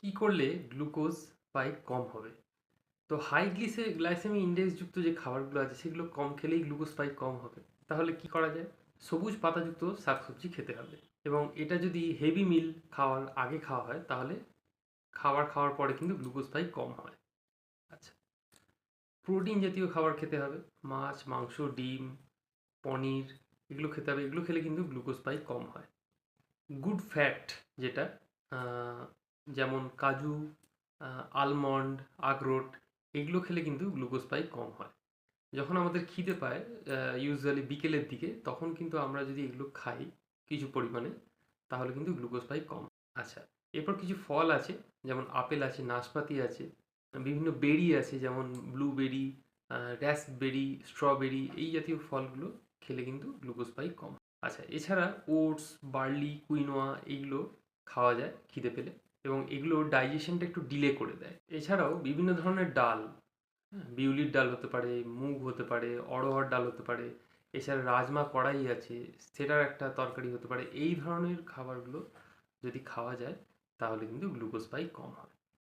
কি করলে glucose spike কম হবে? তো হাই গ্লাইসেমিক ইনডেক্স যুক্ত যে খাবারগুলো আছে সেগুলো কম খেলেই গ্লুকোজ স্পাইক কম হবে। তাহলে কি করা যায়? সবুজ পাতাযুক্ত শাকসবজি খেতে হবে এবং এটা যদি হেভি মিল খাওয়ার আগে খাওয়া হয় তাহলে খাবার খাওয়ার পরে কিন্তু গ্লুকোজ স্পাইক কম হয়। আচ্ছা, প্রোটিন জাতীয় খাবার খেতে হবে। মাছ, মাংস, ডিম, পনির এগুলো খেতে হবে। এগুলো খেলে কিন্তু গ্লুকোজ স্পাইক কম হয়। গুড ফ্যাট যেটা আহ, যেমন কাজু, আলমন্ড, আখরোট এগুলো খেলে কিন্তু গ্লুকোজ স্পাইক কম হয়। যখন আমাদের খিদে পায় ইউজুয়ালি বিকেলের দিকে, তখন কিন্তু আমরা যদি এগুলো খাই কিছু পরিমাণে, তাহলে কিন্তু গ্লুকোজ স্পাইক কম। আচ্ছা, এরপর কিছু ফল আছে, যেমন আপেল আছে, নাশপাতি আছে, বিভিন্ন বেরি আছে যেমন ব্লুবেরি, রাস্পবেরি, স্ট্রবেরি এই জাতীয় ফলগুলো খেলে কিন্তু গ্লুকোজ স্পাইক কম। আচ্ছা, এছাড়া ওটস, বার্লি, কুইনোয়া এইগুলো খাওয়া যায় খিদে পেলে এবং এগুলো ডাইজেশনটা একটু ডিলে করে দেয়। এছাড়াও বিভিন্ন ধরনের ডাল, হ্যাঁ, বিউলির ডাল হতে পারে, মুগ হতে পারে, অড়হর ডাল হতে পারে, এছাড়া রাজমা কড়াই আছে, সেটার একটা তরকারি হতে পারে। এই ধরনের খাবারগুলো যদি খাওয়া যায় তাহলে কিন্তু গ্লুকোজ স্পাইক কম হয়।